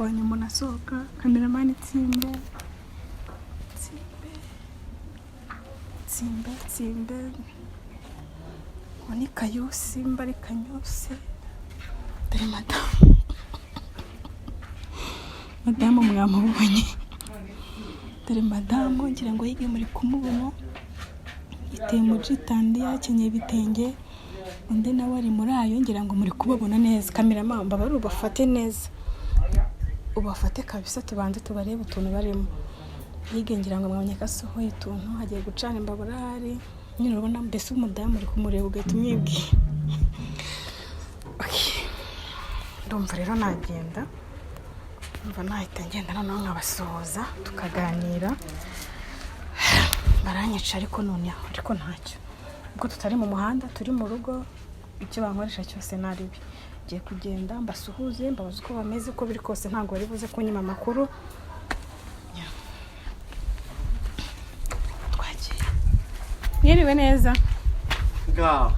mbonye umuntu asohoka kameramani tsimbe ni Kayusi mbari Kanyusi dore madamu mwamubonye dore madamu ngira ngo yige muri kumubona iteye mu jitandi yakenyeye ibitenge undi nawe ari muri ayo ngira ngo muri kubabona neza kameramani mbabari ubafate neza ubafate kabisa tubanze tubarebe utuntu barimo yige ngira ngo mwabonye kasohoye utuntu hagiye gucana imbaburari nyine urabona mbese umudamu uri kumureba ugahita umwibwira ndumva rero nagenda mva nahita ngenda noneho nkabasohoza tukaganira baranyica ariko ntacyo ubwo tutari mu muhanda turi mu rugo icyo bankoresha cyose naribi ngiye kugenda mbasuhuze mbabaza uko bameze uko biri kose ntabwo bari buze kunyima amakuru twagiye mwiriwe neza ngaho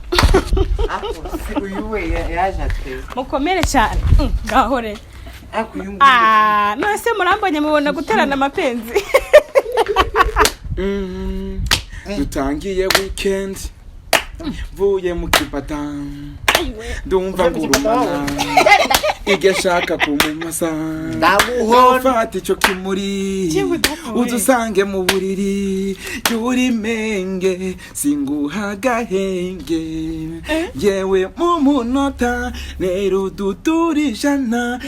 uyu we yaje ate mukomere cyane ngahore nose murambonye mubona guterana amapenzi dutangiye weekend vuye mu kipata ndumva ngurumana igeshaka kumumasa ndafata icyo kimuri udusange mu buriri yuri menge singuhagahenge yewe mu munota nero duturijana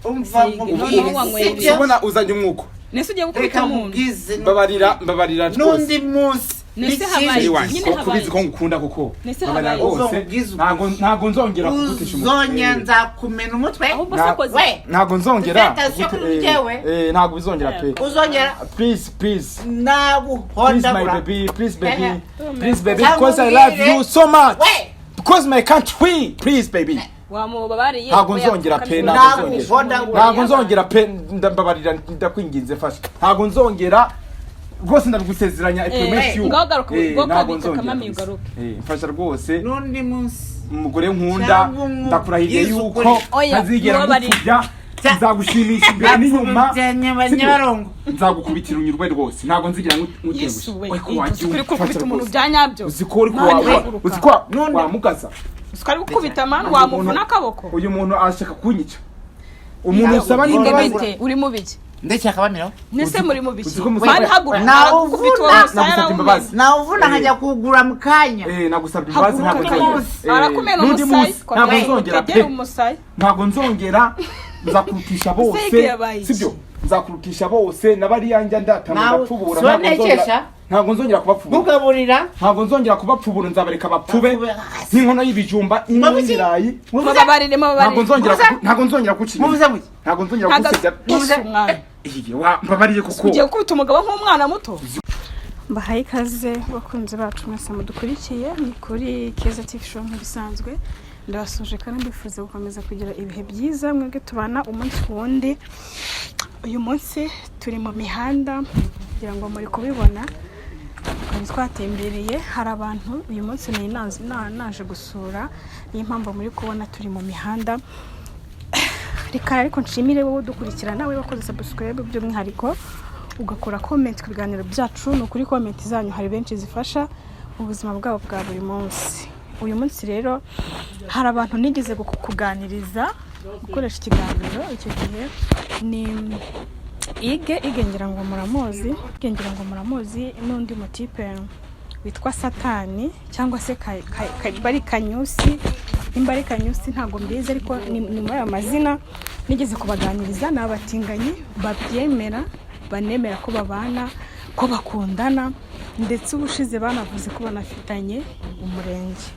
ubona uzanye umwuko nese ugiye gukubita umuntu mbabarira n'undi munsi nese habaye nyine kubizi ko ngukunda koko mbabarira rwose ntago nzongera kugutisha umutwe zonya nzakumena umutwe ntago nzongera ntago bizongera pe uzongera please naguhonda please baby because I love you so much because my country please baby wamubabariye ntago nzongera pe ntago nzongera pe ndambabarira ndakwinginze fasha ntago nzongera rwose ndabigusezeranya I promise you ntago nzongera fasha rwose n'undi munsi umugore nkunda ndakurahiriye yuko ntazigera mupfubya nzagushimisha imbere n'inyuma nzagukubitira unyurwe rwose ntago nzigera ngutegusha kuri kubita umuntu byanyabyo uziko wamugaza ukari gukubita manu wa muntu nakaboko uyu muntu ashaka kunyica umuntu usaba n'imbabazi uri mu biki ndetse akabamira nese muri mu biki bari hagura na uvuna hajya kugura mukanya nagusabye imbabazi ntabwo arakumena umusaya ntabwo nzongera nzakurutisha bose sibyo nzakurutisha bose nabari yanjye ndatamira pfubura ntabwo nzongera kubapfubura mugaburira ntabwo nzongera kubapfubura nzabareka bapfube n'inkono y'ibijumba n'ibirayi ntabwo nzongera kucinya ntabwo nzongera kucinya mbabariye kuko ugiye gukubita umugabo nk'umwana muto mbahaye ikaze bakunze bacu mwese mudukurikiye ni kuri Keza TV show nk'ibisanzwe ndabasuje kandi mbifuza gukomeza kugira ibihe byiza mwebwe tubana umunsi wundi uyu munsi turi mu mihanda kugira ngo muri kubibona twari twatembereye hari abantu uyu munsi naje gusura niyo mpamvu muri kubona turi mu mihanda reka ariko nshimire wowe udukurikira nawe wakoze subscribe by'umwihariko ugakora comment ku biganiro byacu no kuri comment zanyu hari benshi zifasha mu buzima bwabo bwa buri munsi uyu munsi rero hari abantu nigeze kuganiriza gukoresha ikiganiro icyo gihe ni ige ngira ngo muramuzi n'undi mutipe witwa Satani cyangwa se bari Kanyusi imbari Kanyusi ntago mbizi ariko ni muri aya mazina nigeze kubaganiriza n'abatinganyi babyemera banemera ko babana ko bakundana ndetse ubushize banavuze ko banafitanye umurenge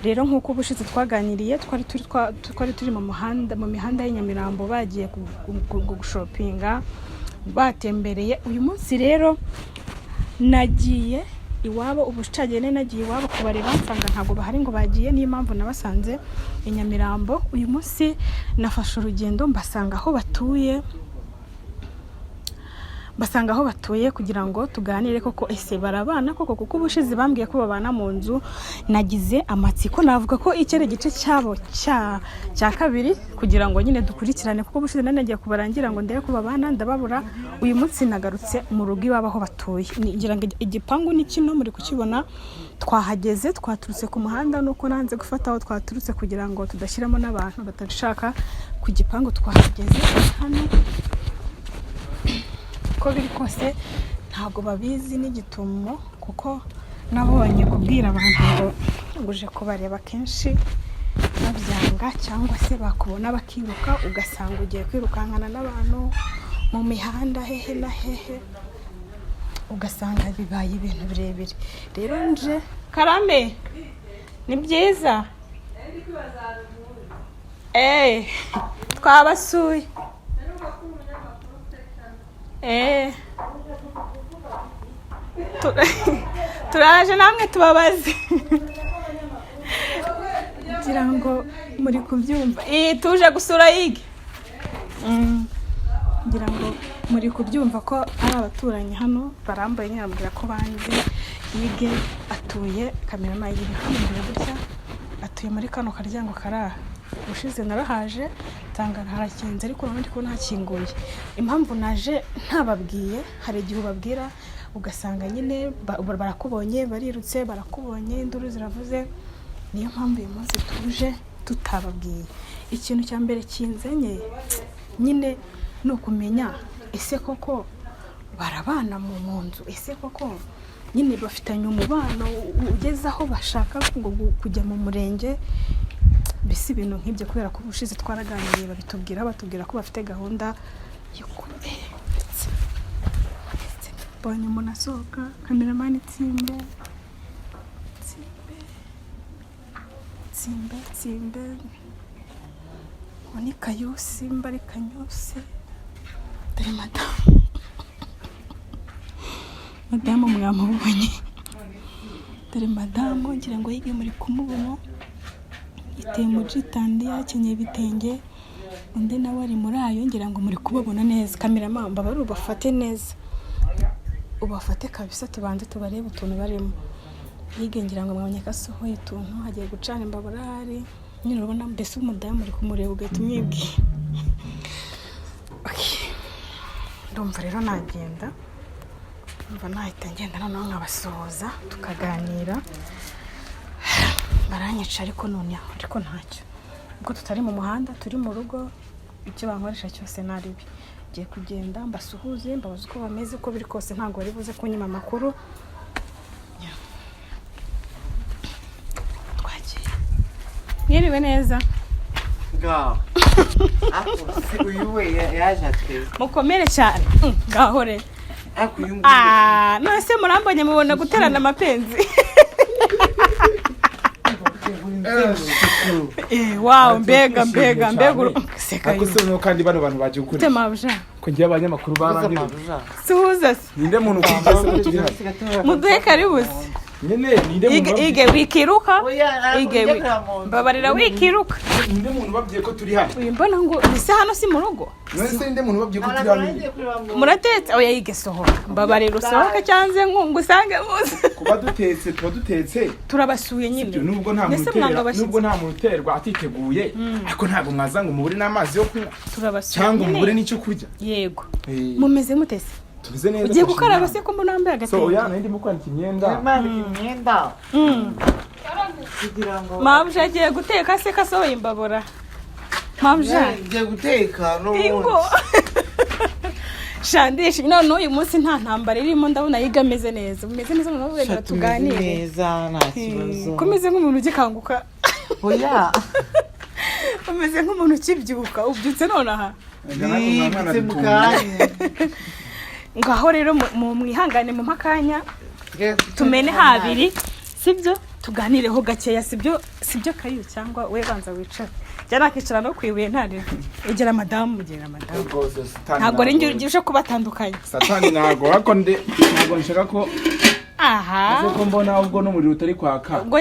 rero nkuko ubushize twaganiriye twari turi mu mihanda y'Inyamirambo bagiye gushopinga batembereye uyu munsi rero nagiye iwabo ubucagene nagiye iwabo kubareba nsanga ntago bahari ngo bagiye niyo mpamvu nabasanze Inyamirambo uyu munsi nafashe urugendo mbasanga aho batuye basanga aho batuye kugira ngo tuganire koko ese barabana koko, kuko ubushize bambwiye ko babana mu nzu. Nagize amatsiko, navuga ko ikere gice cyabo cya kabiri kugira ngo nyine dukurikirane, kuko ubushize nagiye kubarangira ngo ndebe ko babana ndababura. Uyu munsi nagarutse mu rugo iwabo aho batuye. Ngira ngo igipangu ni kino muri kukibona, twahageze twaturutse ku muhanda, nuko nanze gufata aho twaturutse kugira ngo tudashyiramo n'abantu batashaka ku gipangu. Twahageze hano ko biri kose ntabwo babizi n'igitumo, kuko nabonye kubwira abantu ngo uje kubareba kenshi babyanga, cyangwa se bakubona bakiruka ugasanga ugiye kwirukankana n'abantu mu mihanda hehe na hehe, ugasanga bibaye ibintu birebire. Rero nje Karame ni byiza twabasuye turaje namwe tubabaze ngira ngo muri kubyumva. Tuje gusura Yige, ngira ngo muri kubyumva ko ari abaturanyi hano barambaye, nyabwira ko banzi Yige atuye kamerama iri hano gutya, atuye muri kano karyango karaha. Ushize narahaje tanga harakinze, ariko urabona ko ntakinguye. Impamvu naje ntababwiye, hari igihe ubabwira ugasanga nyine barakubonye barirutse, barakubonye induru ziravuze. Niyo mpamvu uyu munsi tuje tutababwiye. Ikintu cya mbere kinzenye nyine ni ukumenya ese koko barabana mu nzu, ese koko nyine bafitanye umubano ugeze aho bashaka kujya mu murenge. Bisi ibintu nk'ibyo, kubera ko ubushize twaraganiriye batubwira ko bafite gahunda yo ndetse bonye umuntu asohoka. Kameramani tsimbe ni Kayusi mbari Kanyusi, dore madamu mwamubonye, dore madamu ngira ngo Yige muri kumubona, iteye mujitandi yakenyeye ibitenge, undi nawe ari muri ayo, ngira ngo muri kubabona neza. Kameramani mbabari ubafate neza, ubafate kabisa, tubanze tubarebe utuntu barimo. Yige ngira ngo mwabonye ko asohoye utuntu, hagiye gucana imbabura hari nyine, urabona mbese umudamu uri kumureba ugahita umwibwira. Ndumva rero nagenda, mva nahita ngenda noneho nkabasuhuza tukaganira. Baranyica ariko ntacyo, ubwo tutari mu muhanda turi mu rugo, icyo bankoresha cyose naribi. Ngiye kugenda mbasuhuze, mbabaza uko bameze, uko biri kose ntabwo bari buze kunyima amakuru. Twagiye mwiriwe neza ngaho uyu we yaje atwe mukomere cyane ngaho re none se murambonye mubona guterana amapenzi. Wow, mbega seka yuko kandi bano bantu baje gukora temabuja ko ngiye abanyamakuru barangije suhuza ninde muntu kugeze muduhe karibuze Yige wikiruka, Yige babarira wikiruka. Ninde muntu babwiye ko turi hano? Uyu mbona ngo ese hano si mu rugo? Nese ninde muntu babwiye ko turi hano? Muratetse oya Yige sohoka. Babarira usohoka cyanze ngusange muze. Kuba dutetse turabasuye nyine. Nubwo nta muntu uterwa atiteguye, ariko ntabwo mwazanga umubure n'amazi yo kunywa. Turabasuye. Cyangwa umubure n'icyo kurya. Yego. Mumeze mutese? Tubize neza. Ugiye gukaraba se ko mbona ambaye agatenge. So ya nandi mukwanika imyenda. Mabuje agiye guteka se kasohoye imbabura. Mabuje agiye guteka no ingo. Shandishi none uyu munsi nta ntambara irimo, ndabona Yiga ameze neza. Umeze neza mu bavugana tuganire. Neza nta kibazo. Kumeze nk'umuntu ugikanguka. Oya. Umeze nk'umuntu ukibyuka, ubyutse none aha. Ni mukanya. Ngaho rero mu mwihangane mu makanya tumene habiri sibyo tuganireho gakeya sibyo kayu cyangwa we banza wicara cyana kicara no kwibuye ntari egera madamu ntago ari ngiye kubatandukanya satani ntago hakonde ntago nshaka ko ko mbona ubwo no muri utari kwaka ngo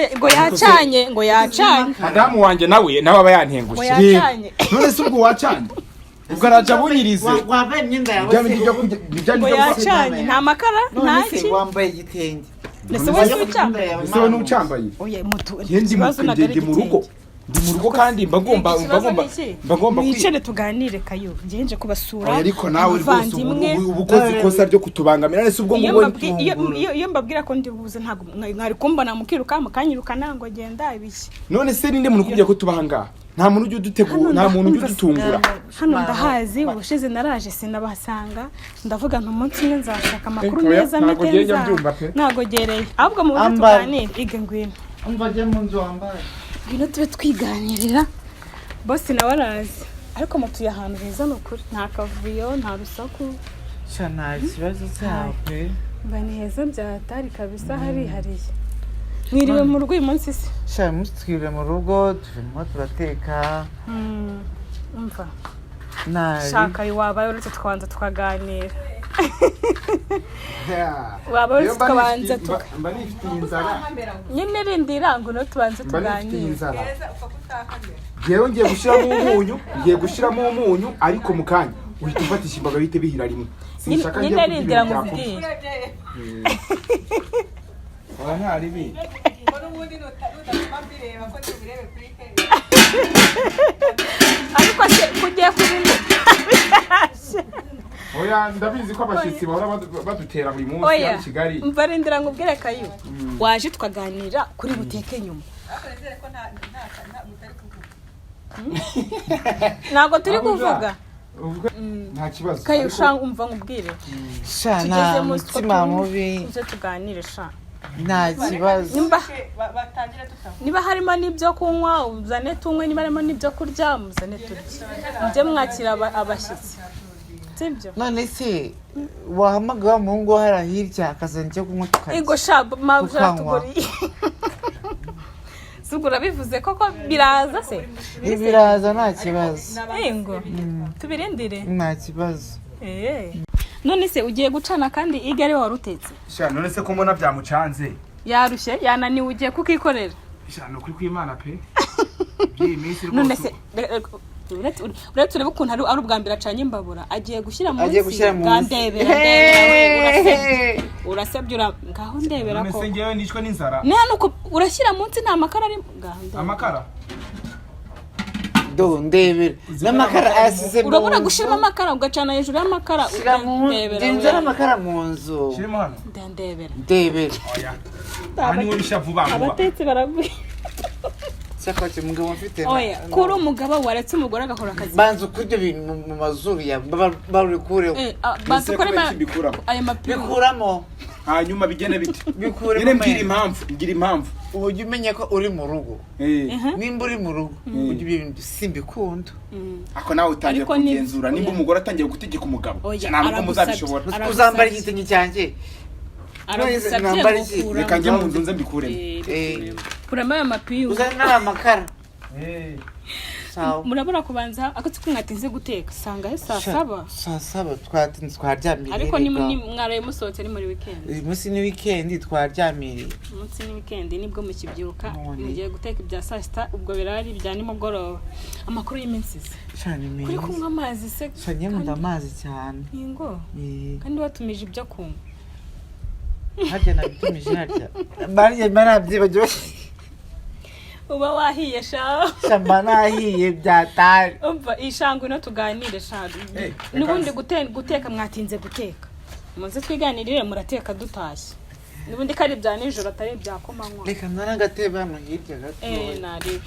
yacanye madamu wanje nawe aba yantengushe none se ubwo wacanye ubwo araja bunyirize wambaye imyenda yawe ngo yacanye nta makara ntaki wambaye igitenge ese wowe n'ucambaye oya mutu ikibazo ndi mu rugo kandi mbagomba mwicare tuganire kayo ngenje kubasura ariko nawe rwose ubukoze ikosa ryo kutubangamira nese ubwo iyo mbabwira ko ndi buze ntago mwari kumbona mukiruka mukanyirukana ngo genda ibiki none se ninde muntu kubye ko tubahanga nta muntu ujye udutegura nta muntu ujye udutungura hano ndahazi ubushize naraje sinabahasanga ndavuga nti umunsi umwe nzashaka amakuru meza metenza nagogereye ahubwo mu buryo tuganire ige ngwino umvaje mu nzu wambaye ngwino tube twiganirira bosi nawe arazi ariko mutuye ahantu heza ni ukuri nta kavuyo nta rusaku nta kibazo cyawe mba ni heza byatari kabisa harihariye mwiriwe mu rugo uyu munsi se sha umunsi twiriwe mu rugo turimo turateka umva shaka wabaye uretse twanza tukaganira wabaye uretse tukabanza mba nifitiye inzara nyine rindira ngo no tubanze tuganire ngewe ngiye gushyiramo umunyu ariko mu kanya uhita ufatisha imboga bihite bihira rimwe sinshaka nyine rindira ngo ubwire oya ntaribi ariko se kugiye kubimenya oya ndabizi ko abashyitsi bahora badutera buri munsi ya Kigali mva rindira ngo ubwire kayo waje tukaganira kuri buteke nyuma ntabwo turi kuvuga nta kibazo kayo shanga umva nkubwire nta mutima mubi uze tuganire sha nta kibazo niba harimo n'ibyo kunywa uzane tunywe niba harimo n'ibyo kurya muzane turye mujye mwakira abashyitsi sibyo none se wahamagara umuhungu wo hariya hirya akazana icyo kunywa tukarya ego sha mavura tuguriye sugura bivuze koko biraza se biraza nta kibazo ngo tubirindire nta kibazo none se ugiye gucana kandi igare warutetse sha none se ko mbona byamucanze yarushye yananiwe ugiye kukikorera sha no kuri kwimana pe none se uretse urebe ukuntu ari ubwa mbere acanye imbabura agiye gushyira munsi ngandebera urasebye ngaho ndebera ko none se ngewe nishwe n'inzara nuko urashyira munsi nta makara ari amakara ndebera n'amakara asize urabona gushiramo amakara ugacana hejuru y'amakara ndebera amakara mu nzu shirimo hano ndebera oya hani wo bishavu bavuba abatetsi baraguye cyakwaje mugabo mfite oya kuri umugabo waretse umugore agakora akazi banza kuryo bintu mu mazuru ya barikureho bazukore ayo mapiro bikuramo hanyuma bigene biti bikuremo ngira impamvu ujye umenya ko uri mu rugo nimba uri mu rugo ujye ibintu simbikunda ako nawe utangiye kugenzura nimba umugore atangiye gutegeka umugabo ntabwo muzabishobora uzambara igitenge cyanjye reka njye mu nzu nze mbikuremo kuramo ayo mapiyo uzana amakara murabura kubanza akatsi kumwatinze guteka sanga saa 7 twatinze twaryamiriye ariko ni mwaraye musohotse ni muri weekend uyu munsi ni weekend twaryamiriye umunsi ni weekend nibwo mukibyuka mugiye guteka ibya saa 6 ubwo birari bya nimugoroba amakuru y'iminsi kuri kunywa amazi se shanye mu amazi cyane ingo kandi watumije ibyo kunywa harya nabitumije harya bari barabyibagiwe uba wahiye sha shamba nahiye byatari umva ishangu no tuganire sha nubundi guteka mwatinze guteka muze twiganirire murateka dutashye nubundi kari bya nijoro atari bya komanywa reka naragateba mu hirya gato nari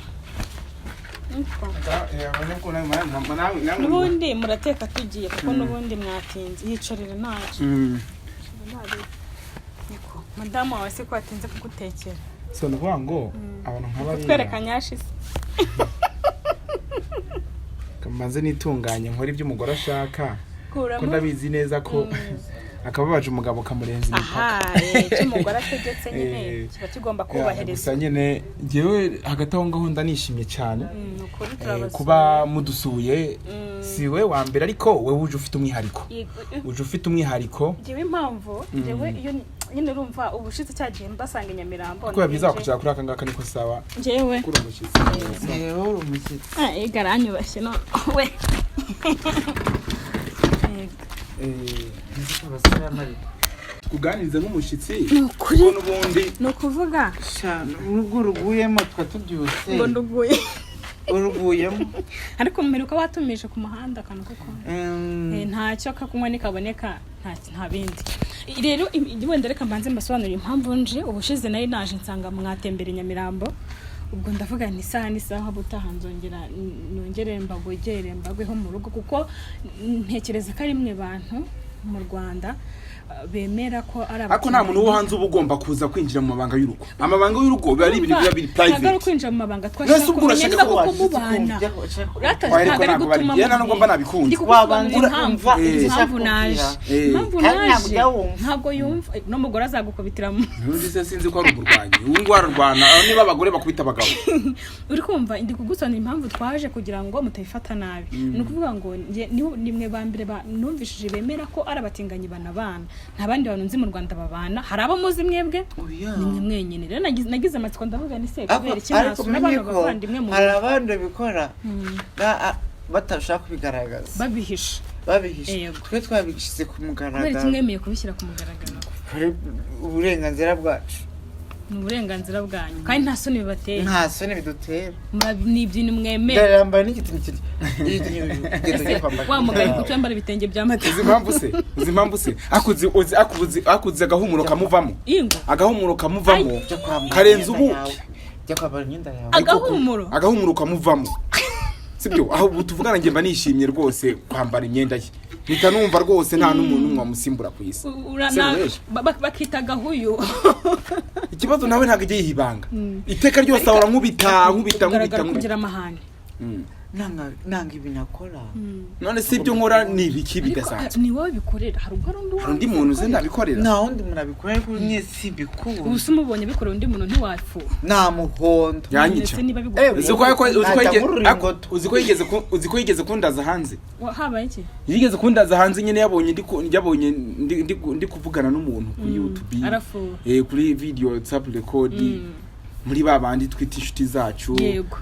nubundi murateka tugiye kuko nubundi mwatinze yicorere naje niko madamu wawe se ko atinze kugutekera so nuvuga ngo abantu nk'abari twerekanya yashize kamanze nitunganye nkora ibyo umugore ashaka ko ndabizi neza ko akababaje umugabo kamurenza imipaka cy'umugore ategetse nyine kiba kigomba kubahereza gusa nyine ngewe hagati aho ngaho ndanishimye cyane kuba mudusuye si we wa mbere ariko we uje ufite umwihariko ngewe impamvu ngewe iyo nyine urumva ubushitse cyagiye mbasanga Nyamirambo ko biza kushaka kuri aka ngaka niko sawa jewe kuri umushyitsi yewe umushyitsi igaranyo bashye no we nzi ko basara mari kuganiriza n'umushyitsi nukuri n'ubundi no kuvuga urugo ruguyemo twatubyutse ngo nduguye uruguyemo ariko mmeruka watumije ku muhanda kantu kuko ntacyo kakunywa nikaboneka nta bindi rero wenda reka mbanze mbasobanurira impamvu nje ubushize nayo naje nsanga mwatembera Nyamirambo ubwo ndavuga ni isaha butaha nzongera nongere mbagweho mu rugo kuko ntekereza ko ari mwe bantu mu Rwanda bemera ko ari ako nta muntu wo hanze uba ugomba kuza kwinjira mu mabanga y'urugo amabanga y'urugo biba ari ibintu biri private ntabwo kwinjira mu mabanga twashaka kumenya niba kuko mubana urataje ntabwo gutuma yena no ngomba nabikunze impamvu naje ntabwo yumva no mugore azagukubitira mu nzi sinzi ko ari uburwanyi ubu ararwana niba abagore bakubita abagabo uri kumva ndi kugusana impamvu twaje kugira ngo mutayifata nabi ni ukuvuga ngo nimwe bambere numvishije bemera ko ari abatinganyi banabana nta bandi bantu nzi mu Rwanda babana hari abo muzi mwebwe nimwe mwenyine rero nagize amatsiko ndavuga ni se kubera iki naso n'abantu bavandimwe mu hari abandi bikora batashaka kubigaragaza babihisha twe twabishyize ku mugaragaro kubera kimwemeye kubishyira ku mugaragaro uburenganzira bwacu ni uburenganzira bwanyu kandi nta soni bibateye nta soni bidutera ni ibintu mwemeye ndarambaye n'igiti wa mugari kutambara ibitenge by'amata izi impamvu se akuze agahumuro kamuvamo agahumuro kamuvamo karenze ubuki agahumuro kamuvamo sibyo aho tuvugana nge mba nishimye rwose kwambara imyenda ye mpita numva rwose nta n'umuntu umwe wamusimbura ku isi bakita gahuyu ikibazo nawe ntabwo igiye yibanga iteka ryose ahora nkubita kugira amahane nanga ibinakora none si ibyo nkora ni ibiki bidasanzwe ni wowe bikorera hari undi muntu uzi ndabikorera nta wundi muntu abikorera ariko mwe si bikuru ubu se umubonye bikorera undi muntu ntiwapfu nta muhondo yanyica uzi ko yigeze kundaza hanze habaye iki yigeze kundaza hanze nyine yabonye ndi kuvugana n'umuntu kuri YouTube kuri video WhatsApp record muri babandi twita inshuti zacu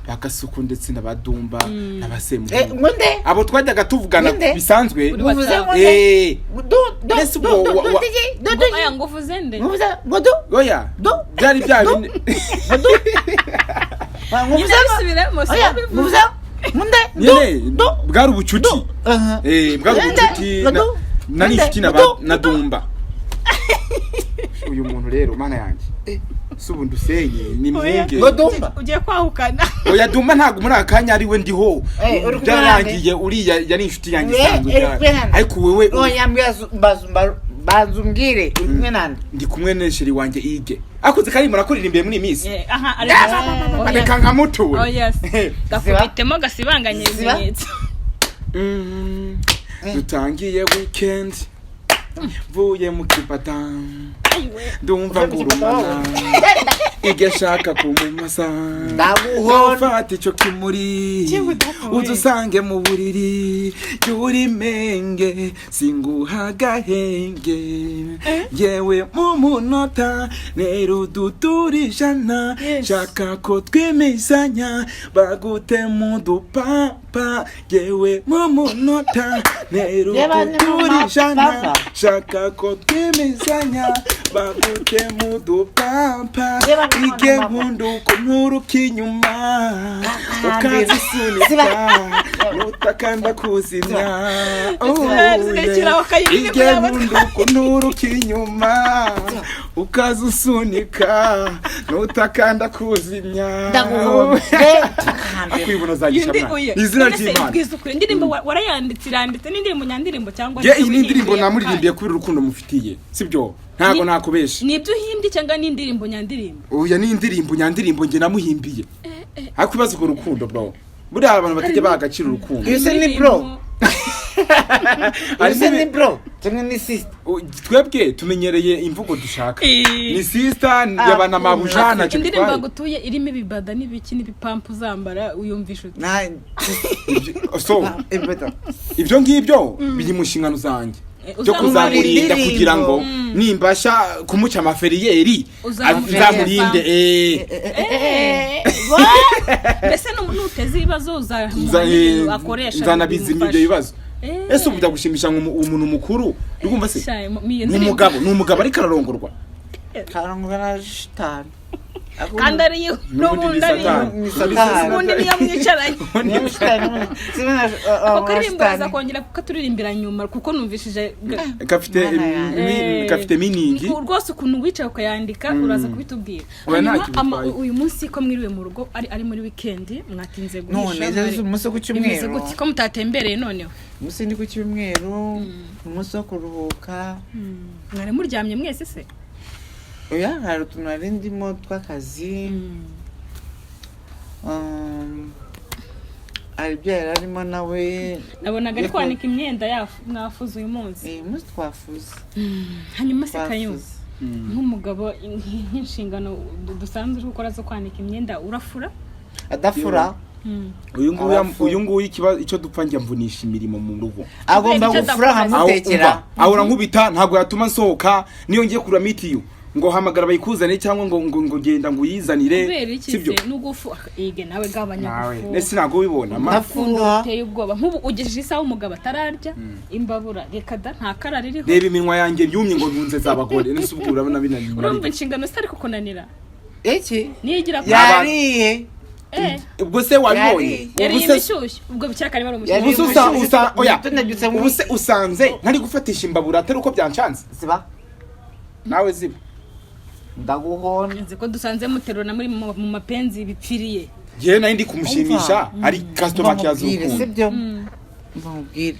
bakasuku ndetse n'abadumba n'abasemu abo twajyaga tuvugana bisanzwe aya nguvuze nde oya byari byabindi bwari ubucuti nari inshuti na dumba uyu muntu rero mana yanjye subundi usenye ni mwenge ugiye kwahukana oya dumba ntago muri akanya ari we ndiho byarangiye uriya yari inshuti yanjye isanzwe ariko wewe oya bazumbwire kumwe nande ndi kumwe n'esheri wanjye ige akuze kari murakuririmbiye muri imisi reka nkamutura gakubitemo gasibanganye ibimenyetso dutangiye weekend vuye mu kipata ndumva ngurumana igashaka kumumasa ndafata icyo kimuri udusange mu buriri yuri menge singuha gahenge yewe mu munota nero duturijana shaka ko twemezanya bagute mu dupapa yewe mu munota nero duturijana shaka ko twemezanya bagute mu dupapa ige nkunduko nturukinyuma ukazisunika nutakanda kuzimya ige nkunduko nturukinyuma ukazisunika nutakanda kuzimya akwibona zagisha mwana izina ry'Imana indirimbo warayanditse iranditse n'indirimbo nyandirimbo cyangwa iyi n'indirimbo namuririmbiye kubera urukundo mufitiye sibyo ntago nakubesha nibyo uhimbi cyangwa n'indirimbo nyandirimbo oya n'indirimbo nyandirimbo nge namuhimbiye akubaza ko rukundo bro muri abantu batajya bagacira urukundo ese ni bro ese ni bro cyangwa ni sister twebwe tumenyereye imvugo dushaka ni sister yabana mabujana cyo indirimbo gutuye irimo ibibada n'ibiki n'ibipampu zambara uyumvisha so ibyo ngibyo biri mu nshingano zanjye cyo kuzamurinda kugira ngo nimbasha kumuca amaferiyeri nzamurinde mbese nuteze ibibazo akoresha nzanabizimya ibyo bibazo ese ubu ndagushimisha umuntu mukuru urumva se n'umugabo ariko ararongorwa karangwa shitani kandi ariyo n'ubundi niyo mwicaranye ako karirimbo aza kongera kukaturirimbira nyuma kuko numvishije gafite meaning rwose ukuntu wicaye ukayandika uraza kubitubwira uyu munsi ko mwiriwe mu rugo ari muri weekend mwatinze guhisha none umunsi ku cyumweru ko mutatembereye noneho umunsi ndi ku cyumweru umunsi wo kuruhuka mwari muryamye mwese se oya hari utuntu nari ndimo tw'akazi hari ibyo yari arimo nawe nabonaga ari kwanika imyenda mwafuze uyu munsi umunsi twafuze hanyuma se kayuzi nk'umugabo nk'inshingano dusanzwe gukora zo kwanika imyenda urafura adafura uyu nguyu icyo dupfa njya mvunisha imirimo mu rugo agomba gufura nkamutekera ahora nkubita ntabwo yatuma nsohoka niyo ngiye kurura mitiyu ngo hamagara bayikuzane cyangwa ngo genda ngo uyizanire sibyo nugufu ige nawe gabanya gufu nese nago wibona mafunga teye ubwoba nkubu ugejeje isaha umugabo atararya imbabura reka da nta karara ririho reba iminwa yanjye yumye ngo ntunze zabagore nese ubwo urabona binanira urumva inshingano zitari kukunanira iki niyigira yariye ubwo se wabibonye ubwo bikira kari bari umushyushyu ubuse usanze ntari gufatisha imbabura atari uko byanshanze ziba nawe ziba ndaguhonze ko dusanze muterura muri mu mapenzi bipfiriye je nayo ndi kumushimisha ari customer cyazuko sibyo mbabwire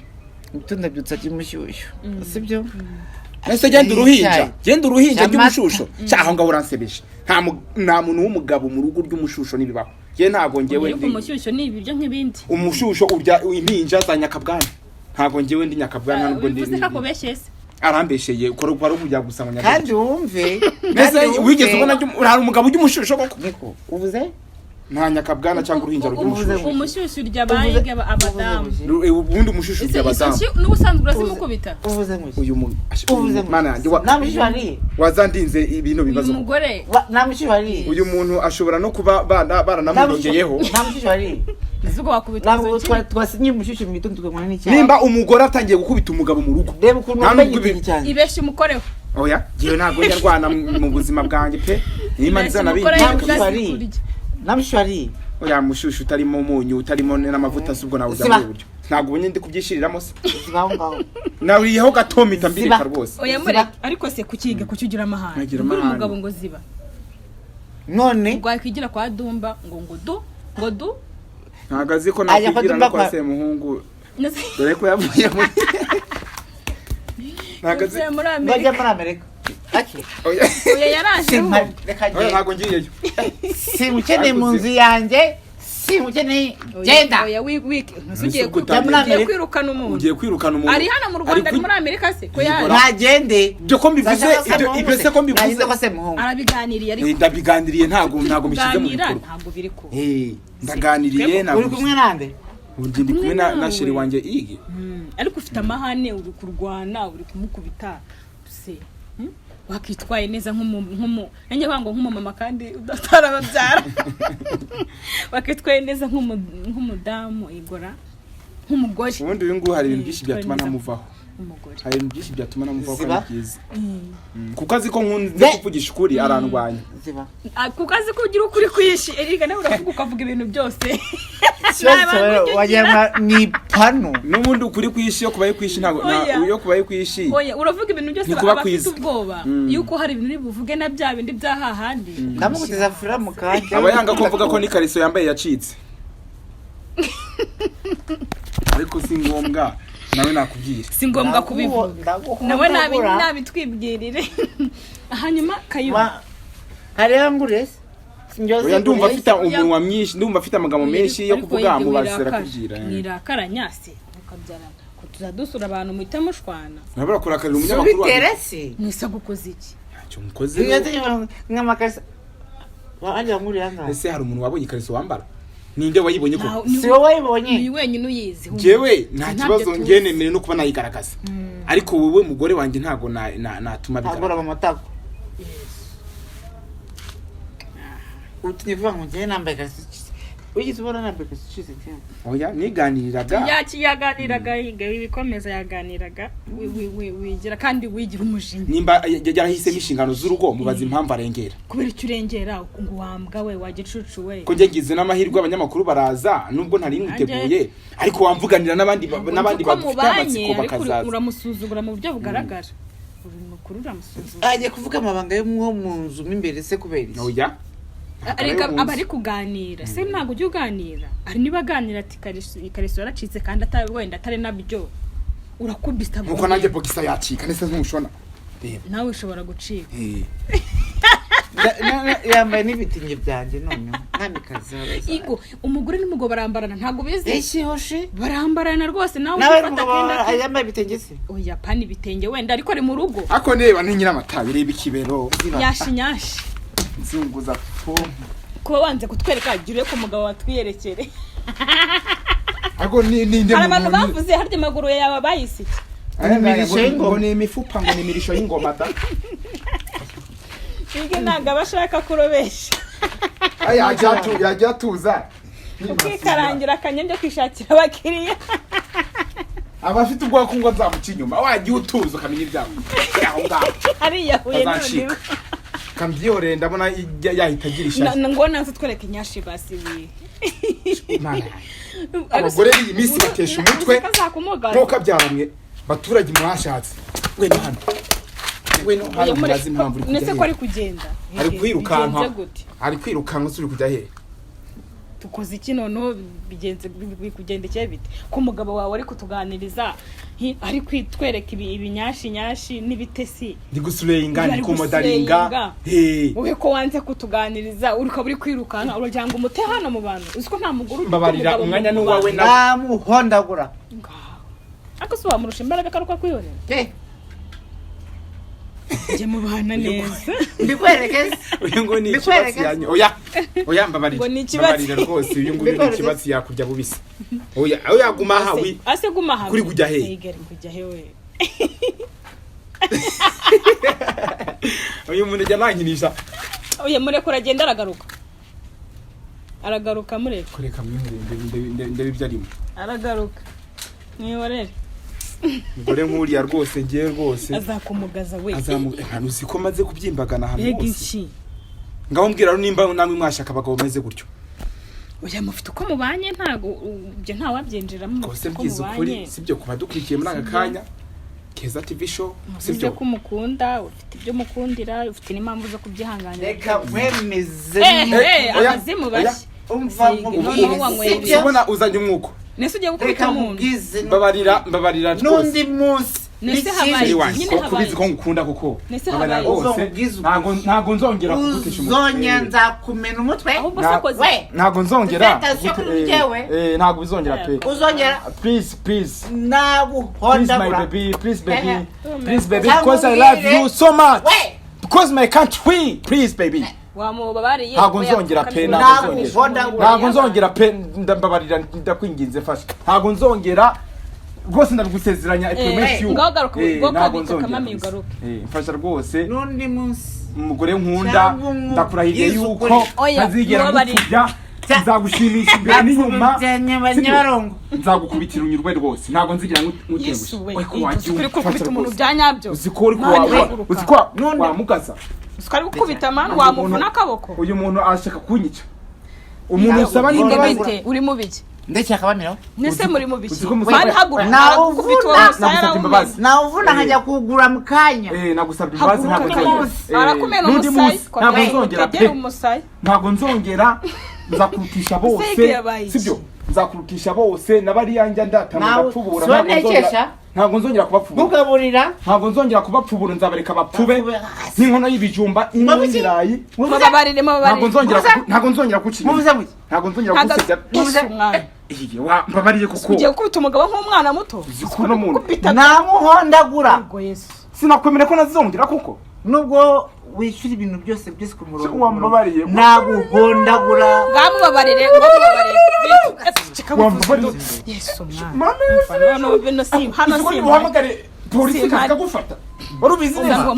mutunda byutsa cy'umushyushyu sibyo ese genda uruhinja ry'umushusho cyaho ngaho uransebesha nta muntu w'umugabo mu rugo ry'umushusho nibibaho je ntago ngewe ndi umushyushyo ni ibiryo nk'ibindi umushusho urya impinja za nyakabwana ntago ngewe ndi nyakabwana nubwo ndi arambesheye ukora uko kujya gusanga nyakabwana kandi wumve nese wigeze ubona hari umugabo ujyumushusho koko uvuze nta nyakabwana cyangwa uruhinja rw'umushusho umushusho urya bayiga abadamu ubundi umushusho urya abadamu n'ubusanzwe urazimukubita uvuze ngo uyu uvuze mana yanjye namushwari wazandinze ibintu bibazo umugore namushwari uyu muntu ashobora no kuba baranamwongeyeho namushwari izugo wakubita twasinye umushusho mu gitondo tukabona n'icyaha nimba umugore atangiye gukubita umugabo mu rugo reba ukuntu wamenye cyane ibeshye umukoreho oya giye ntago nyarwana mu buzima bwanjye pe imana izanabindi namushwari oya mushushu utarimo umunyu utarimo n'amavuta subwo nawe ujya mu buryo ntago ubonye ndi kubyishiriramo se nawiyeho gatomita mbirika rwose oya muri ariko se kukiga kucyugira amahane kuri umugabo ngo ziba none gwakwigira kwa Dumba ngo du ntagazi ko nakwigira no kwa Semuhungu dore ko yavuye muri ntagazi bajya muri Amerika oya yaraje ntago ngiyeyo simukeneye mu nzu yanjye simukeneye genda oya ugiye kwirukana umuntu ari hano mu Rwanda ari muri Amerika se ko yaje ntagende byo ko mbivuze ibyo se ko mbivuze arabiganiriye ariko ndabiganiriye ntago bishyize mu bikorwa ntago biri ko ndaganiriye ntago uri kumwe nande ndi kumwe na sheri wanjye igi ariko ufite amahane uri kurwana uri kumukubita se wakitwaye neza nanjye bango nk'umumama kandi udatarababyara wakitwaye neza nk'umudamu igora nk'umugore ubundi uyu nguyu hari ibintu byinshi byatuma namuvaho hari ibintu byinshi byatuma namuvaho kandi byiza kuko azi ko nkunze kuvugisha ukuri arandwanya kuko azi ko ugira ukuri kwishi erega nawe uravuga ukavuga ibintu byose wajya ni pano n'ubundi ukuri kwishi yo kubaye kwishi ntago yo kubaye kwishi oya uravuga ibintu byose abafite ubwoba yuko hari ibintu bivuge na bya bindi byahahandi ndamuguteza fura mu kanya abayanga ko mvuga ko ni kariso yambaye yacitse ariko si ngombwa nawe nakubwira si ngombwa kubivuga nawe nabitwibwirire hanyuma kayuba hariya ngurese oya ndumva afite umunwa mwinshi ndumva afite amagambo menshi yo kuvuga mu bazira kubwira nirakaranya se ukabyarana ko tuzadusura abantu mu itamushwana nabara kurakarira umunyamakuru biterese mwisa gukoze iki cyo mukoze nk'amakasa wajya ngurira nka ese hari umuntu wabonye ikariso wambara ninde wayibonye ko si wowe wayibonye ni wenyine uyizi jewe nta kibazo ngenemere no kuba nayigaragaza ariko wowe mugore wanjye ntago natuma bigara amatago utivuga ngo ngiye nambaye gasiki ugize ubona nambaye gasiki cyane oya niganiriraga yaganiraga ibikomeza yaganiraga wigira kandi wigira umujinya nimba yarahise mishingano z'urugo mubaza impamvu arengera kubera icyo urengera ngo wambwa we wagicucu we ko ngize n'amahirwe abanyamakuru baraza nubwo ntari mwiteguye ariko wamvuganira n'abandi bafite amatsiko bakazaza uramusuzugura mu buryo bugaragara uri uramusuzugura agiye kuvuga amabanga yo mu nzu imbere se kubera iki oya ariko abari kuganira se ntago ujye uganira ari niba aganira ati ikariso yaracitse kandi wenda atari nabyo urakubita nkuko nanjye bogisa yacika nese nk'umushona nawe ushobora gucika yambaye n'ibitinge byanjye none mwamikazi igo umugore n'umugabo barambarana ntago bizi ese hoshi barambarana rwose nawe ufata kenda yambaye ibitenge se oya pani ibitenge wenda ariko ari mu rugo ako neba ntinyira amatabire y'ibikibero yashinyashi nzunguza kuba wanze kutwereka agire ko umugabo watwiyerekere ako ninde hari abantu bavuze harya amaguru yawe bayisiki ngo ni imifupa ngo ni imirisho y'ingoma da Ige ntago abashaka kurobesha yajya tuza ukikarangira akanyembyo kwishakira abakiriya abafite ubwoko ngo nzamuca inyuma wagiye utuza ukamenya ibyago aho ngaho ariyahuye none kambyore ndabona yahita agira ishyaka ngo nazo twereke inyashi basibi abagore iyi minsi batesha umutwe ntoka byaramwe baturage mwashatse we hano hari umunazi impamvu uri nese ko ari kugenda ari kwirukanka usuri kujya he tukoze iki noneho bikugendekeye bite ko umugabo wawe ari kutuganiriza ari kwitwereka ibinyashi n'ibitesi ndi gusurenga ndi kumodaringa wowe ko wanze kutuganiriza uri kwirukanka uragira ngo umute hano mu bantu uziko nta muguru mbabarira umwanya n'uwawe namuhondagura ako so wamurusha imbaraga karuka kwihorera je mubana neza ndikwerekeza uyu ngo ni ikibazo yanyu oya mbabarira rwose uyu ngo ni ikibazo yakurya bubisi oya guma hawi ase guma hawi kuri kujya he igere kujya he we uyu muntu jyanankinisha oya mureko uragenda aragaruka mureko kureka mwihurinde ndebibyo arimo aragaruka mwiyorere Ngore nkuriya rwose ngiye rwose azakumugaza we azamuzi ko maze kubyimbagana hano hose iki ngaho mbwira nimba namwe mwashaka abagabo bameze gutyo oya mufite uko mubanye ntago byo nta wabyinjiramo kose byiza ukuri sibyo kuba dukurikiye muri aka kanya Keza TV show sibyo kumukunda ufite ibyo mukundira ufite n'impamvu zo kubyihanganira reka wemeze abazimu bashya umva ubona uzanye umwuko nese ugiye gukubita umuntu mbabarira n'undi munsi nese habaye kubizi ko ngukunda kuko habaye ntago nzongera kugutesha umutwe uzonya nzakumena umutwe ntago nzongera ntago bizongera pe uzongera please naguhondagura please baby because I love you so much because my country please baby wamubabariye ntago nzongera pe ntago nzongera pe ndambabarira ndakwinginze fasha ntago nzongera rwose ndabigusezeranya promise you ntago nzongera fasha rwose n'undi munsi umugore nkunda ndakurahiriye yuko ntazigera gukubya nzagushimisha imbere n'inyuma nzagukubitira unyurwe rwose ntago nzigira ngutengushye uri kubita umuntu byanyabyo uziko wamugaza Uskari gukubita man wamuvuna akaboko uyu muntu ashaka kunyica umuntu usaba n'imbabazi uri mu biki ndetse akabamira nese muri mu biki bari hagura nawuvuna hajya kugura mukanya nagusabye imbabazi arakumena umusayi ntago nzongera nzakurutisha bose sibyo nzakurutisha bose nabariyanjya ndatamira pfubura ntago nzongera kubapfubura mugaburira ntago nzongera kubapfubura nzabareka bapfube n'inkono y'ibijumba n'ibirayi ntago nzongera kukinyuma ntago nzongera gusebya mbabariye kuko ugiye gukubita umugabo nk'umwana muto zikuno muntu namuhondagura sinakwemera ko nazongera kuko nubwo wishyura ibintu byose ku murongo wamubabariye naguhondagura ngamubabarire Yesu mwana no bino sim hano sim uhamagare polisi ikagufata warubizi neza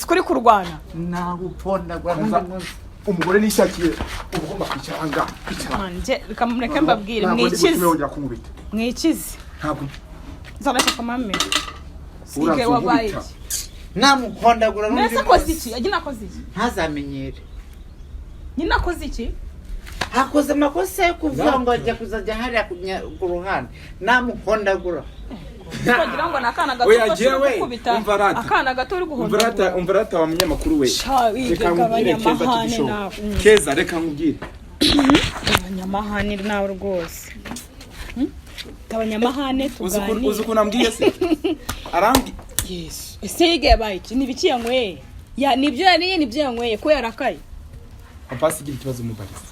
kuri kurwana nagupondagura umugore nishakiye ugomba kwicara anga manje bikamureke mbabwire mwikize ntabwo nzareka kamame sike wabaye namukondagura nese koze iki agina koze iki ntazamenyere nyina koze iki hakoze amakosa yo kuvuga ngo ajya kuzajya hariya ku ruhande namukondagura kugira ngo nakana gato kubita akana gato uri guhonda umvarata wa munyamakuru we reka nkubwire Keza reka nkubwire abanyamahane nawe rwose abanyamahane tugani uzi ukuntu ambwiye se arambi Yesu ese yige yabaye iki nibiki yanyweye ya nibyo yariye nibyo yanyweye ko yarakaye apasi igira ikibazo mubariza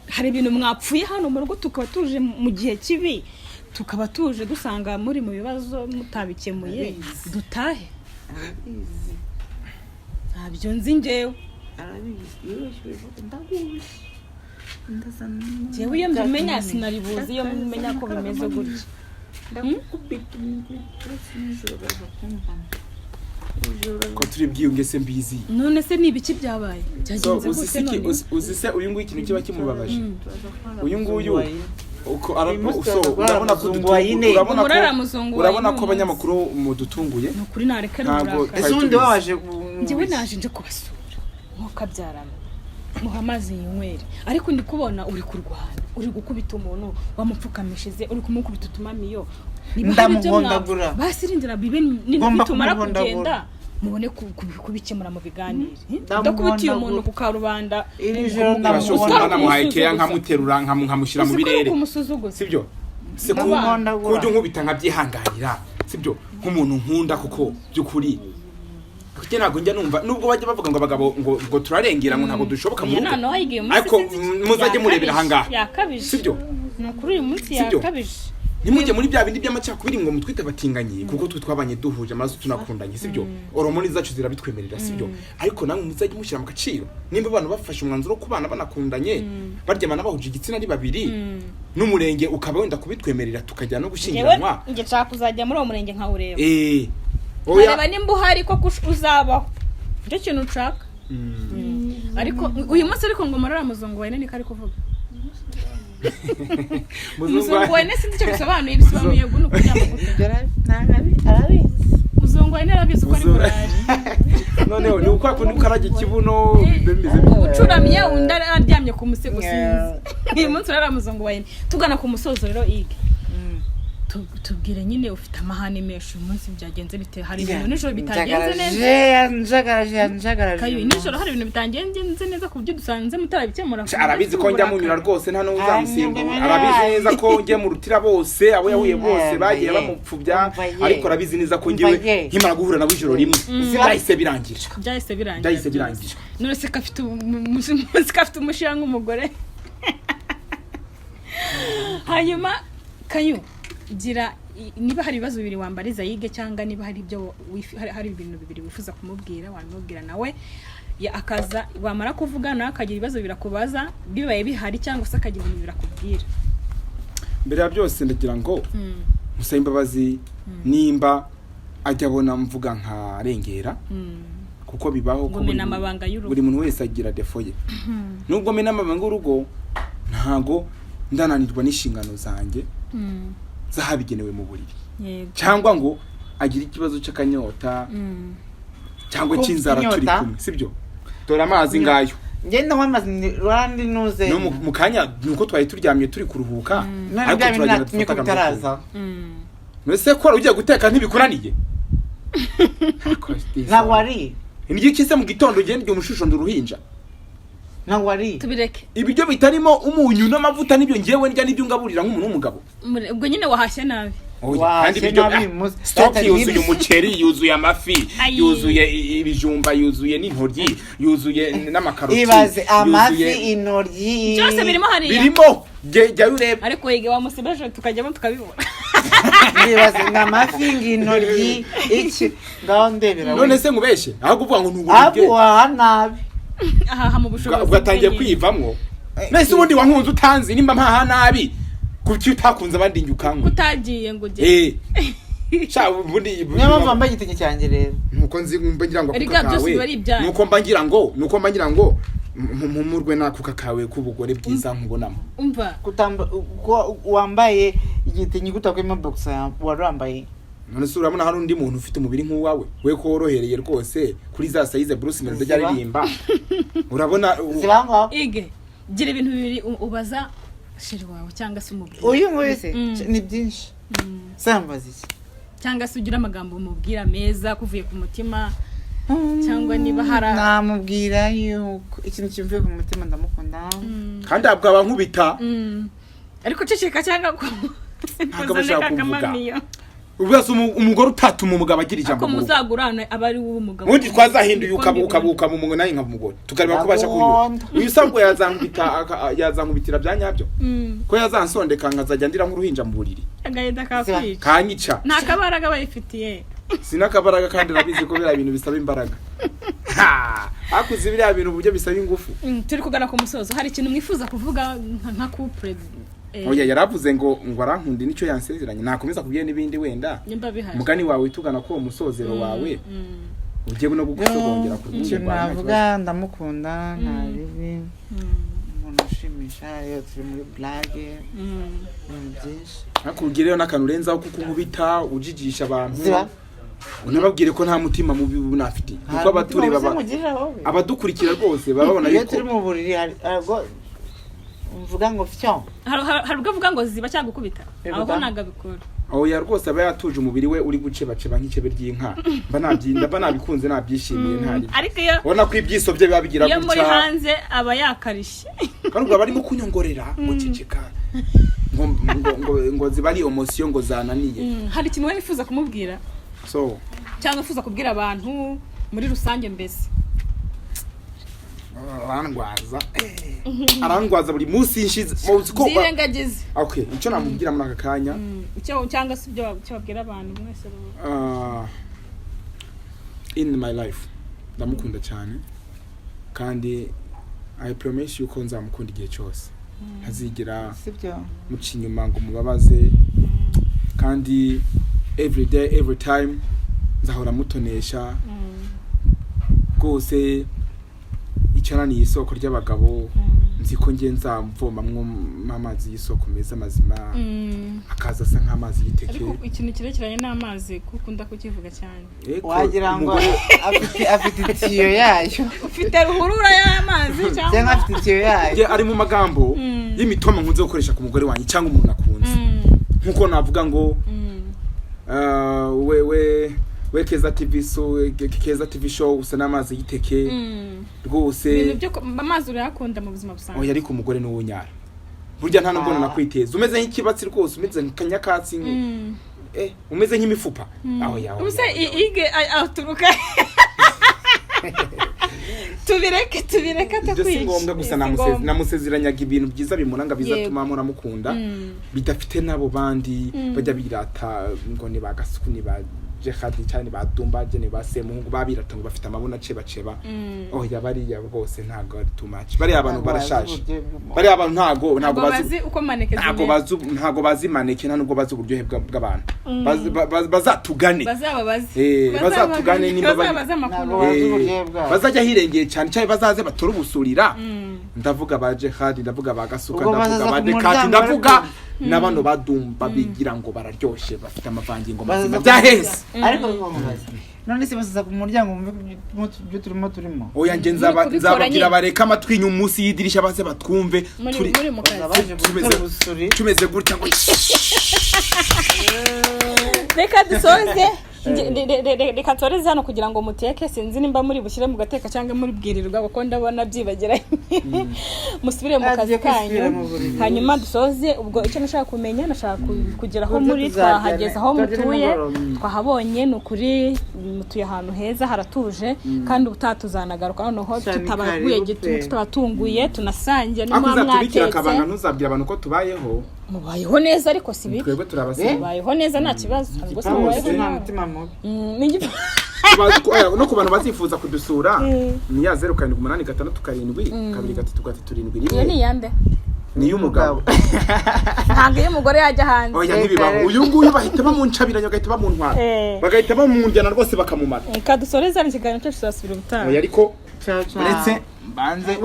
hari ibintu mwapfuye hano mu rugo tukaba tuje mu gihe kibi tukaba tuje dusanga muri mu bibazo mutabikemuye dutahe ntabyo nzi njyewe njyewe iyo mbimenya sinaribuze iyo mbimenya ko bimeze gutya ko turi bwiyunge se mbizi none se nibiki byabaye byagenze gute none uzi se uyu nguyu ikintu kiba kimubabaje uyu nguyu uko urabona ko urabona ko abanyamakuru mudutunguye nukuri nareke ese undi waje njyewe naje nje kubasura mukabyarana muhamazi yinywere ariko ndi kubona uri kurwana uri gukubita umuntu wamupfukamishije uri kumukubita utumamiyo ndamuhondagura basirindira bibe nibitumara kugenda mubone kubikemura mu biganiro ndakubitiye umuntu ku karubanda ndamuhondagura muhayekeya nkamuterura nkamushyira mu birere sibyo se kujya nkubita nkabyihanganira sibyo nk'umuntu nkunda kuko by'ukuri kuko ntabwo njya numva nubwo bajya bavuga ngo abagabo ngo turarengera ngo ntabwo dushoboka mu rugo ariko muzajye murebera ahangaha sibyo nukuri uyu munsi yakabije nimujye muri bya bindi by'amacakubiri ngo mutwite abatinganyi kuko twe twabanye duhuje amaso tunakundanye sibyo hormone zacu zirabitwemerera sibyo ariko namwe muzajye mushyira mu gaciro nimba abantu bafashe umwanzuro wo kubana banakundanye baryamana bahuje igitsina ari babiri n'umurenge ukaba wenda kubitwemerera tukajya no gushyingiranwa nge nshaka kuzajya muri uwo murenge nkawureba oya nimba uhari ko uzabaho nicyo kintu ushaka ariko uyu munsi ariko ngo marara muzungu wawe niko ari kuvuga muzungu wawe nese icyo bisobanuye bisobanuye guno kujya mu gutera arabizi muzungu wawe narabizi ko ari murari noneho ni uko ukaraga ikibuno bimeze ucuramye undi aryamye ku musego sinzi uyu munsi urara muzungu wawe tugana ku musozo rero ige tubwire nyine ufite amahane menshi uyu munsi byagenze bite hari ibintu nijoro bitagenze neza kayo nijoro hari ibintu bitagenze neza ku buryo dusanze mutarabikemura arabizi ko njya munyura rwose nta n'uwo uzamusimbura arabizi neza ko njye mu rutira bose abo yahuye bose bagiye bamupfubya ariko arabizi neza ko njyewe nkimara guhura na bujoro rimwe byahise birangira none se kafite umushyira nk'umugore hanyuma kayo gira niba hari ibibazo bibiri wambariza yige cyangwa niba hari ibyo hari ibintu bibiri wifuza kumubwira wamubwira nawe akaza wamara kuvuga nawe akagira ibibazo birakubaza bibaye bihari cyangwa se akagira ibintu birakubwira mbere ya byose ndagira ngo musabe imbabazi nimba ajya abona mvuga nka rengera kuko bibaho ko buri muntu wese agira defo ye nubwo mena amabanga y'urugo ntago ndananirwa n'inshingano zanjye zahabigenewe mu buriri cyangwa ngo agira ikibazo cy'akanyota cyangwa cy'inzara turi kumwe sibyo dore amazi ngayo ngenda nk'amazi rwandi nuze no mu kanya nuko twari turyamye turi kuruhuka ariko turagenda tumikutaraza nese ko ugiye guteka ntibikuraniye ntabwo ari indyo kise mu gitondo ugenda umushusho nduruhinja ntabwo ari tubireke ibiryo bitarimo umunyu n'amavuta nibyo ngewe ndya nibyo ngaburira nk'umuntu w'umugabo ubwo nyine wahashye nabi kandi ibiryo stock yuzuye umuceri yuzuye amafi yuzuye ibijumba yuzuye n'intoryi yuzuye n'amakaroti ibaze amafi intoryi cyose birimo jya ureba ariko yige wamusibaje tukajyamo tukabibona ibaze ngamafi intoryi iki ndandebera none se ngubeshe aho kuvuga ngo ntugurike abo nabi aha mu bushobozi ugatangiye kwivamwo nese ubundi wankunze utanzi nimba mpaha nabi kuki utakunze abandi njyukango utagiye ngo ujye sha ubundi niyo mpamvu igitenge cyanjye rero nuko nzi mbagira ngo nuko mbagira ngo mpumurwe nakuka kawe kubugore bwiza nkubonamo umva wambaye igitenge gutakwemo boxer warambaye none se urabona hari undi muntu ufite umubiri nk'uwawe we ko worohereye rwose kuri za size Bruce Melody ryaririmba urabona zibangaho ige gira ibintu bibiri ubaza shiri wawe cyangwa se umubiri uyu mwese ni byinshi sambazi cyangwa se ugira amagambo umubwira meza kuvuye ku mutima cyangwa niba hara namubwira yuko ikintu kimvuye ku mutima ndamukunda kandi abwa nkubita ariko ceceka cyangwa ko ntabwo kuvuga ubwo umugore utatuma umugabo agira ijambo ko muzagurana abari w'umugabo undi twazahinduye ukabuka mu mungo nayo nk'umugore tukareba kubasha kuyo uyu sango yazankubitira byanyabyo ko yazansondeka nkazajya ndira nk'uruhinja mu buriri agahita kakwica kanyica nta kabaraga bayifitiye sinakabaraga kandi nabizi ko biriya bintu bisaba imbaraga akuze biriya bintu uburyo bisaba ingufu turi kugana ku musozo hari ikintu mwifuza kuvuga nka couple oya yaravuze ngo arankundi nicyo yansezeranye nakomeza kubwiye n'ibindi wenda mugani wawe itugana ko umusozero wawe ugiye no gukosogongera ku rwego navuga ndamukunda nta bibi umuntu ushimisha iyo turi muri blague byinshi nakugireyo n'akantu urenzaho kuko nkubita ujijisha abantu unababwire ko nta mutima mubi unafite kuko abatureba abadukurikira rwose babona yuko turi mu buriri mvuga ngo fyo hari uvuga ngo ziba cyangwa gukubita aho nagabikora aho ya rwose aba yatuje umubiri we uri gucebaceba nk'icebe ry'inka mba nabikunze nabyishimiye ntari ariko iyo ubona ko ibyiso bye babigira gutya iyo muri hanze aba yakarishye kandi ubwo barimo kunyongorera ngo ceceka ngo ziba ari emotion ngo zananiye hari ikintu wifuza kumubwira cyangwa ufuza kubwira abantu muri rusange mbese arangwaza buri munsi nshize zirengagize okay icyo namubwira muri aka kanya cyangwa se ibyo babwira abantu mwese in my life ndamukunda cyane kandi I promise you ko nzamukunda igihe cyose ntazigira muca inyuma ngo mubabaze kandi every day every time nzahora mutonesha rwose icyaraniye isoko ry'abagabo nzi ko ngenza mvomamwo amazi y'isoko meza mazima akaza asa nk'amazi y'iteke ariko ikintu kirekiranye n'amazi kukunda kukivuga cyane wagira ngo afite itiyo yayo ufite ruhurura y'amazi cyangwa afite itiyo yayo ari mu magambo y'imitoma nkunze gukoresha ku mugore wanjye cyangwa umuntu akunze nkuko navuga ngo we Keza TV show usa n'amazi y'iteke rwose ibintu byo amazi urayakunda mu buzima busanzwe oya ariko umugore n'uwunyara burya nta nubwo nakwiteza umeze nk'ikibatsi rwose umeze nk'akanyakatsi umeze nk'imifupa aho yawe use ige aturuka tubireke atakwiye ngombwa gusa namusezeranyaga ibintu byiza bimuranga bizatuma muramukunda bidafite nabo bandi bajya birata ngo ni bagasuku ni ba jehadi cyane badumba jene basemuhungu babirata ngo bafite amabona cebaceba ya bariya rwose ntago ari too much bari abantu barashaje bari abantu ntago bazi uko maneke ntago bazi maneke nubwo bazi uburyohe bw'abantu bazatugane bazatugane nimba bazajya hirengeye cyane bazaze batora ubusurira ndavuga ba jehadi ndavuga bagasuka ndavuga ba dekati ndavuga n'abano badumba bigira ngo bararyoshe bafite amavangingo mazima byaheze ariko none se basaza ku muryango byo turimo oya nge nzababwira bareka amatwi inyuma munsi yidirisha baze batwumve tumeze gutya ngo reka dusoze reka toreze hano kugira ngo muteke sinzi nimba muri bushyire mu gateka cyangwa muri bwirirwa kuko ndabona byibagiranye musubire mu kazi kanyu hanyuma dusoze ubwo icyo nashaka kumenya nashaka kugera aho muri twahageze aho mutuye twahabonye ni ukuri mutuye ahantu heza haratuje kandi utatuzanagaruka noneho tutabaguye gituma tutabatunguye tunasangiye n'umwa mwatetse akabanga ntuzabwira abantu ko tubayeho mubayeho neza ariko si bibi twebwe turabasiba mubayeho neza nta kibazo ubwo se mubayeho nta mutima mubi no ku bantu bazifuza kudusura ni ya 078667 iyo ni yande ni y'umugabo ntabwo iyo umugore yajya hanze oya ntibibaho uyu nguyu bahita bamuncabiranya bagahita bamuntwara bagahita bamunjyana rwose bakamumara kadusoreza ni ikiganiro cyacu tuzasubira ubutaha oya ariko uretse banze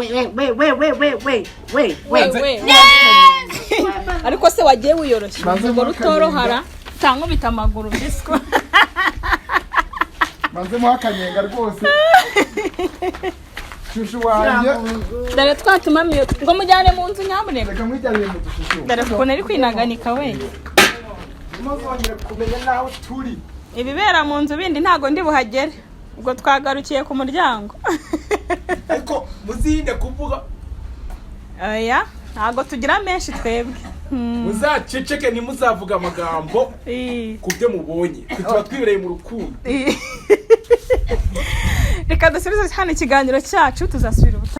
ariko se wagiye wiyoroshya ubwo rutorohara cyangwa bita amaguru bisco banze mu akanyenga rwose shushu wanjye dare twatumamiye ngo mujyane mu nzu nyamuneka reka mwijyane mu dushushu dare kuko nari kwinaganika we muzongera kumenya naho turi ibibera mu nzu bindi ntago ndi buhagere ubwo twagarukiye ku muryango ariko muzinde kuvuga oya ntago tugira menshi twebwe muzaceceke ntimuzavuga amagambo ku byo mubonye tuba twibereye mu rukundo reka dusubize hano ikiganiro cyacu tuzasubira ubutaha